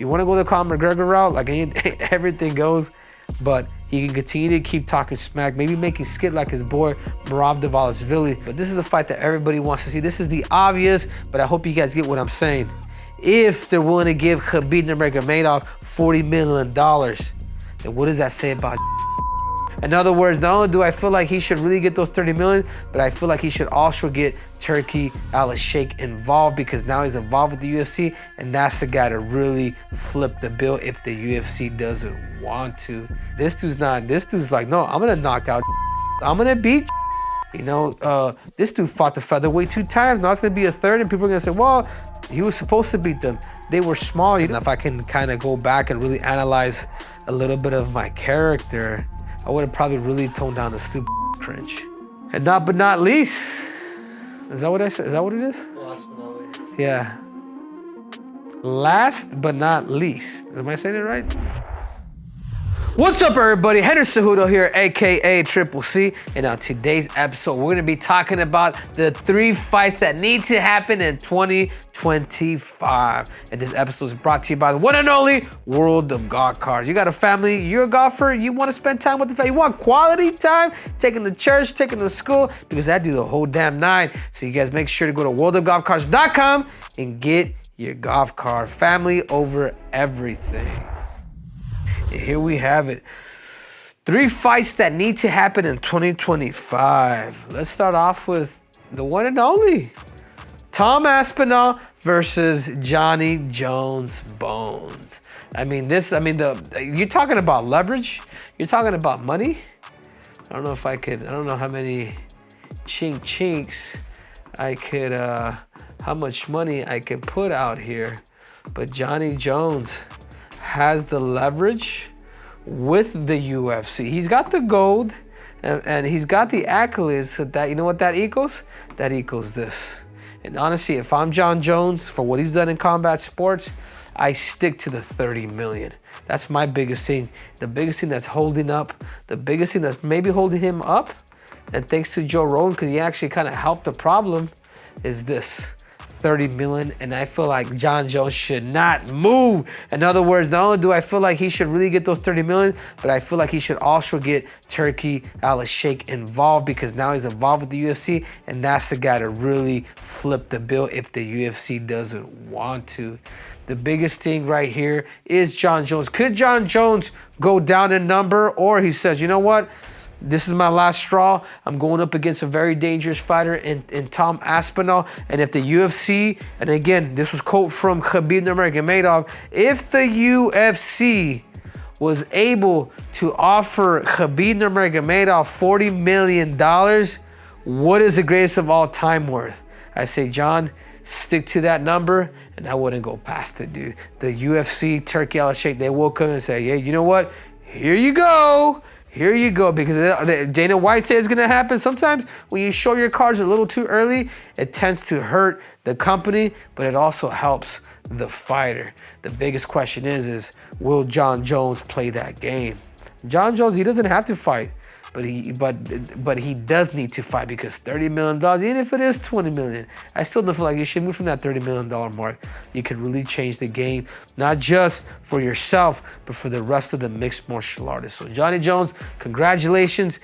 you want to go the Conor McGregor route, like everything goes, but he can continue to keep talking smack, maybe making skit like his boy Merab Dvalishvili. But this is a fight that everybody wants to see. This is the obvious, but I hope you guys get what I'm saying. If they're willing to give Khabib Nurmagomedov $40 million, then what does that say about? In other words, not only do I feel like he should really get those 30 million, but I feel like he should also get Turki Al-Sheikh involved, because now he's involved with the UFC, and that's the guy to really flip the bill if the UFC doesn't want to. This dude's like, no, I'm gonna knock out, I'm gonna beat. You know, this dude fought the featherweight 2 times. Now it's gonna be a third, and people are gonna say, well, he was supposed to beat them. They were small. You know, if I can kind of go back and really analyze a little bit of my character, I would have probably really toned down the stupid cringe. And not but not least, is that what I said? Is that what it is? Last but not least. Yeah. Last but not least. Am I saying it right? What's up, everybody? Henry Cejudo here, aka Triple C, and on today's episode, we're gonna be talking about the 3 fights that need to happen in 2025. And this episode is brought to you by the one and only World of Golf Cards. You got a family, you're a golfer, you want to spend time with the family, you want quality time, taking to church, taking to school, because I do the whole damn 9. So you guys make sure to go to worldofgolfcards.com and get your golf card. Family over everything. And here we have it. 3 fights that need to happen in 2025. Let's start off with the one and only Tom Aspinall versus Johnny Jones Bones. You're talking about leverage. You're talking about money. I don't know how many chinks I could, how much money I could put out here. But Johnny Jones has the leverage with the UFC. He's got the gold and he's got the accolades. So that, you know what that equals? That equals this. And honestly, if I'm John Jones, for what he's done in combat sports, I stick to the 30 million. That's my biggest thing. The biggest thing that's holding up, the biggest thing that's maybe holding him up, and thanks to Joe Rogan, because he actually kind of helped the problem, is this. 30 million, and I feel like John Jones should not move. In other words, not only do I feel like he should really get those 30 million, but I feel like he should also get Turki Al-Sheikh involved, because now he's involved with the UFC, and that's the guy to really flip the bill if the UFC doesn't want to. The biggest thing right here is John Jones. Could John Jones go down in number, or he says, you know what? This is my last straw. I'm going up against a very dangerous fighter in Tom Aspinall. And if the UFC, and again, this was quote from Khabib Nurmagomedov, if the UFC was able to offer Khabib Nurmagomedov $40 million, what is the greatest of all time worth? I say, John, stick to that number, and I wouldn't go past it, dude. The UFC, Turki Al-Sheikh, they will come and say, yeah, you know what? Here you go. Here you go, because Dana White said it's gonna happen. Sometimes when you show your cards a little too early, it tends to hurt the company, but it also helps the fighter. The biggest question is will John Jones play that game? John Jones, he doesn't have to fight, but he does need to fight, because $30 million, even if it is 20 million, I still don't feel like you should move from that $30 million mark. You could really change the game, not just for yourself, but for the rest of the mixed martial artists. So Johnny Jones, congratulations.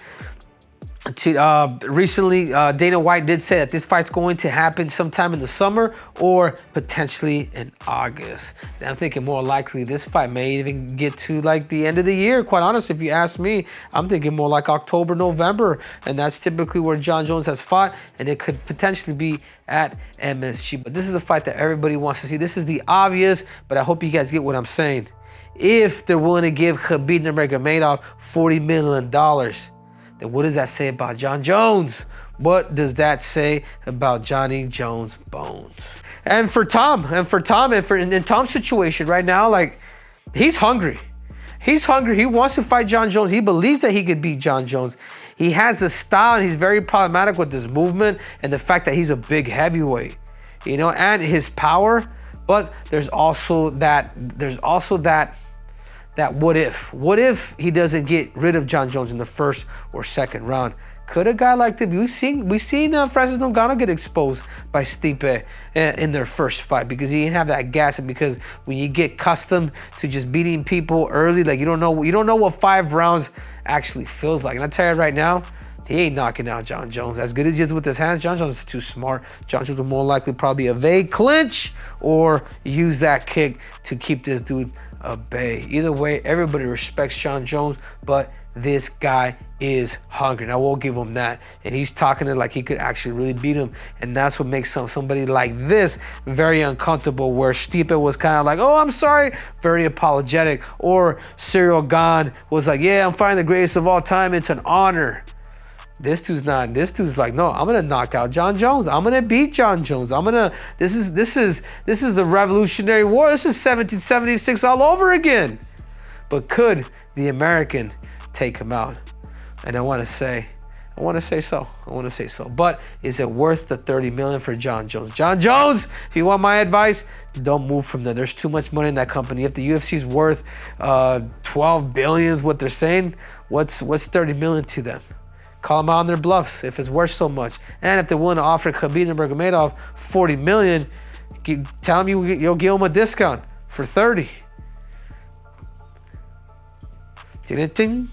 Recently, Dana White did say that this fight's going to happen sometime in the summer or potentially in August. And I'm thinking more likely this fight may even get to like the end of the year. Quite honest, if you ask me, I'm thinking more like October, November. And that's typically where John Jones has fought, and it could potentially be at MSG. But this is a fight that everybody wants to see. This is the obvious, but I hope you guys get what I'm saying. If they're willing to give Khabib Nurmagomedov $40 million, then what does that say about John Jones? What does that say about Johnny Jones Bones? And for Tom, in Tom's situation right now, like, he's hungry. He's hungry. He wants to fight John Jones. He believes that he could beat John Jones. He has a style, and he's very problematic with his movement and the fact that he's a big heavyweight, you know, and his power. But there's also that what if he doesn't get rid of John Jones in the first or second round? Could a guy like that? We've seen Francis Ngannou get exposed by Stipe in their first fight because he didn't have that gas, and because when you get accustomed to just beating people early, like you don't know what 5 rounds actually feels like. And I tell you right now, he ain't knocking out Jon Jones. As good as he is with his hands, Jon Jones is too smart. Jon Jones will more likely probably evade, clinch, or use that kick to keep this dude at bay. Either way, everybody respects Jon Jones, but this guy is hungry. And I will give him that. And he's talking it like he could actually really beat him. And that's what makes somebody like this very uncomfortable, where Stipe was kind of like, oh, I'm sorry, very apologetic. Or Ciryl Gane was like, yeah, I'm fighting the greatest of all time. It's an honor. This dude's not. This dude's like, no, I'm gonna knock out Jon Jones. I'm gonna beat Jon Jones. This is the Revolutionary War. This is 1776 all over again. But could the American take him out? And I want to say so. But is it worth the $30 million for Jon Jones? Jon Jones, if you want my advice, don't move from there. There's too much money in that company. If the UFC's worth $12 billion is what they're saying, what's $30 million to them? Call them out on their bluffs if it's worth so much. And if they're willing to offer Khabib Nurmagomedov $40 million, tell them you'll give them a discount for $30. Ding.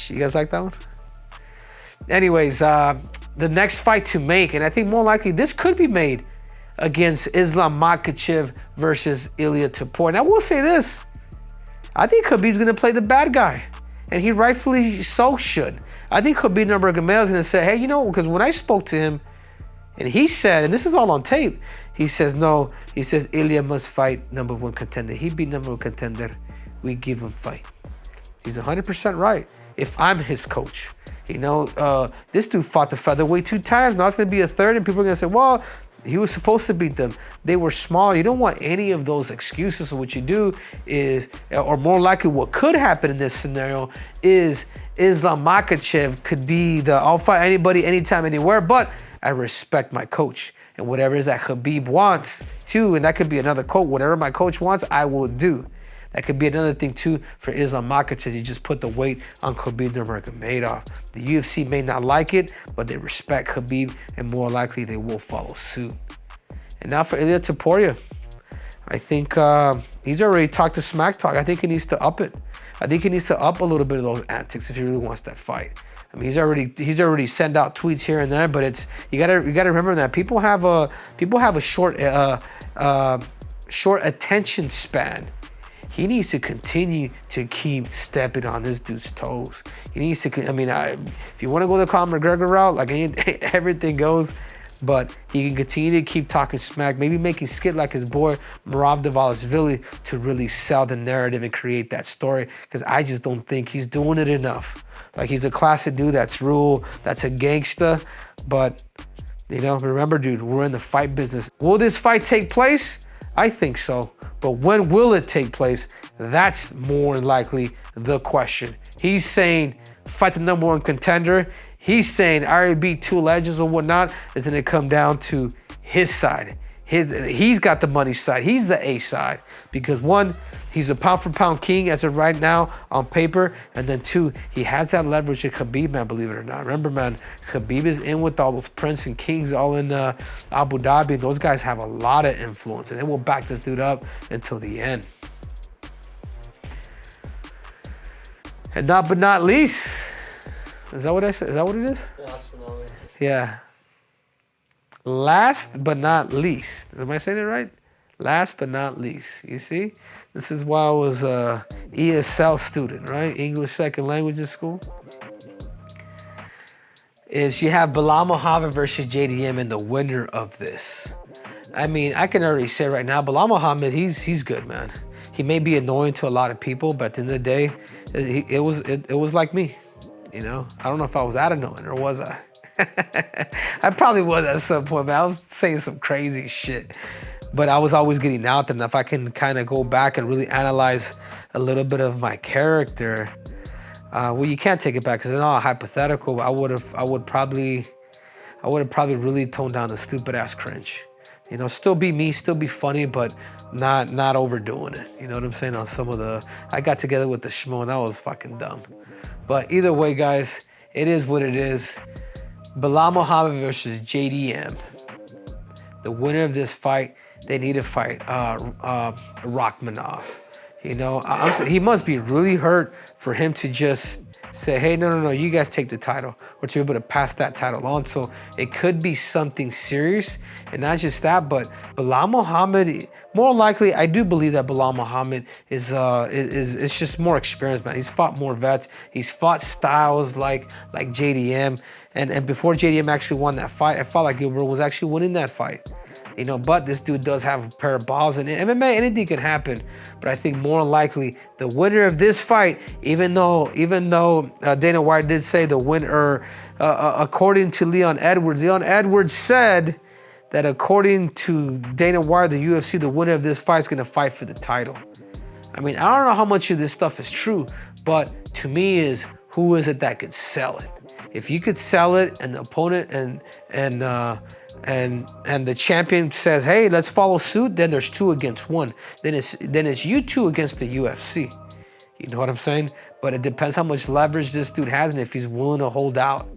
You guys like that one? Anyways, the next fight to make, and I think more likely this could be made against Islam Makhachev versus Ilia Topuria. And I will say this, I think Khabib's gonna play the bad guy, and he rightfully so should. I think Khabib Nurmagomedov is gonna say, hey, because when I spoke to him, and he said, and this is all on tape, he says, no, he says Ilia must fight #1 contender. He beat #1 contender, we give him fight. He's 100% right. If I'm his coach, this dude fought the featherweight 2 times. Now it's gonna be a third, and people are gonna say, well, he was supposed to beat them. They were small. You don't want any of those excuses. So what you do is, or more likely what could happen in this scenario is Islam Makhachev could be the I'll fight anybody, anytime, anywhere, but I respect my coach. And whatever it is that Khabib wants too, and that could be another quote, whatever my coach wants, I will do. That could be another thing too for Islam Makhachev. You just put the weight on Khabib Nurmagomedov. The UFC may not like it, but they respect Khabib, and more likely they will follow suit. And now for Ilia Topuria, I think he's already talked to smack talk. I think he needs to up it. I think he needs to up a little bit of those antics if he really wants that fight. I mean, he's already sent out tweets here and there, but it's you gotta remember that people have a short attention span. He needs to continue to keep stepping on this dude's toes. He needs to, if you want to go the Conor McGregor route, like everything goes, but he can continue to keep talking smack, maybe making skit like his boy Merab Dvalishvili to really sell the narrative and create that story, because I just don't think he's doing it enough. Like, he's a classic dude that's a gangster, but remember, dude, we're in the fight business. Will this fight take place? I think so. But when will it take place? That's more likely the question. He's saying fight the #1 contender. He's saying I already beat 2 legends or whatnot. Is going to come down to his side. He's got the money side. He's the A side. Because 1, he's the pound for pound king as of right now on paper. And then 2, he has that leverage with Khabib, man, believe it or not. Remember, man, Khabib is in with all those prince and kings all in Abu Dhabi. Those guys have a lot of influence, and they will back this dude up until the end. And not but not least, is that what I said? Is that what it is? Last but not least. Yeah. Last but not least. Am I saying it right? Last but not least. You see? This is why I was a ESL student, right? English second language in school. Is you have Bilal Muhammad versus JDM, and the winner of this. I mean, I can already say right now, Bilal Muhammad, he's good, man. He may be annoying to a lot of people, but at the end of the day, it was like me. I don't know if I was that annoying, or was I? I probably was at some point, man. I was saying some crazy shit, but I was always getting out there. And if I can kind of go back and really analyze a little bit of my character, well, you can't take it back because it's all hypothetical. But I would probably really tone down the stupid ass cringe. Still be me, still be funny, but not overdoing it. You know what I'm saying? On some of I got together with the schmo, and that was fucking dumb. But either way, guys, it is what it is. Bilal Muhammad versus JDM. The winner of this fight, they need to fight Rakhmonov. You know, he must be really hurt for him to just say, hey, no, you guys take the title, or to be able to pass that title on. So it could be something serious. And not just that, but Bilal Muhammad, more likely, I do believe that Bilal Muhammad is just more experienced, man. He's fought more vets. He's fought styles like JDM. And before JDM actually won that fight, I felt like Gilbert was actually winning that fight. You know, but this dude does have a pair of balls, and in MMA, anything can happen. But I think more likely the winner of this fight, even though Dana White did say the winner, according to Leon Edwards said that according to Dana White, the UFC, the winner of this fight is gonna fight for the title. I mean, I don't know how much of this stuff is true, but to me is who is it that could sell it? If you could sell it, and the opponent and the champion says, hey, let's follow suit, then there's 2 against 1. Then it's you 2 against the UFC. You know what I'm saying? But it depends how much leverage this dude has and if he's willing to hold out.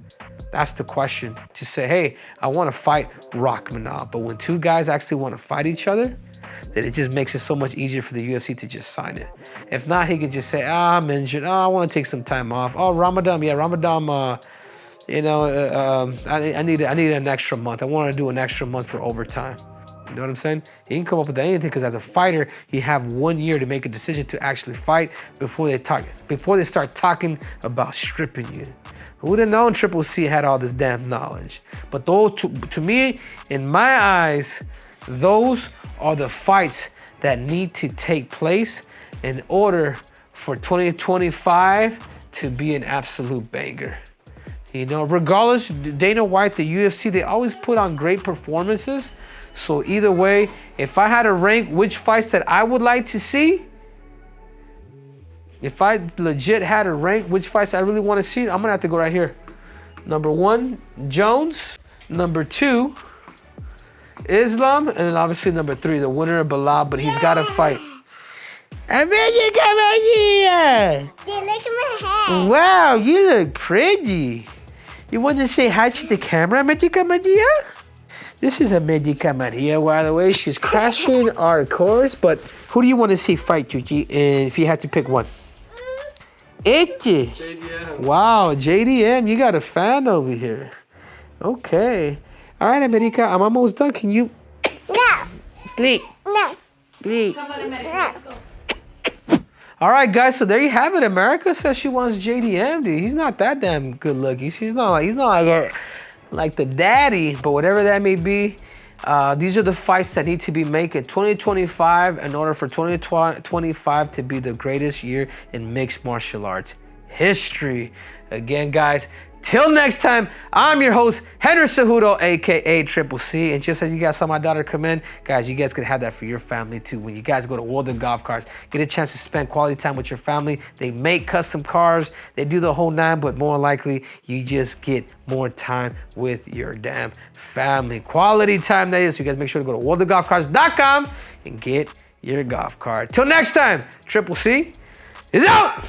That's the question. To say, hey, I want to fight Rakhmonov. But when 2 guys actually want to fight each other, then it just makes it so much easier for the UFC to just sign it. If not, he could just say, I'm injured. I want to take some time off. Ramadan, you know, I need an extra month. I want to do an extra month for overtime. You know what I'm saying? He can come up with anything because as a fighter, you have 1 year to make a decision to actually fight before they start talking about stripping you. Who would have known Triple C had all this damn knowledge? But those, to me, in my eyes, those are the fights that need to take place in order for 2025 to be an absolute banger. You know, regardless, Dana White, the UFC, they always put on great performances. So either way, if I had to rank which fights that I would like to see, if I legit had to rank which fights I really want to see, I'm gonna have to go right here. Number 1, Jones. Number 2, Islam. And then obviously number 3, the winner of Bilal, but he's gotta fight. America, Maria! Look at my hair. Wow, you look pretty. You want to say hi to the camera, Magica Maria? This is a Magica Maria, by the way. She's crashing our course, but who do you want to see fight, Chuchi? If you had to pick one. JDM. Wow, JDM, you got a fan over here. Okay. All right, America, I'm almost done. Can you? No. Please. No. Please. No. All right, guys, so there you have it. America says she wants JDM, dude. He's not that damn good looking. He's not like the daddy, but whatever that may be, these are the fights that need to be made in 2025 in order for 2025 to be the greatest year in mixed martial arts history. Again, guys, till next time, I'm your host, Henry Cejudo, aka Triple C. And just as you guys saw my daughter come in, guys, you guys can have that for your family too. When you guys go to World of Golf Cards, get a chance to spend quality time with your family. They make custom cars, they do the whole 9, but more likely, you just get more time with your damn family. Quality time, that is. So you guys make sure to go to worldofgolfcards.com and get your golf card. Till next time, Triple C is out!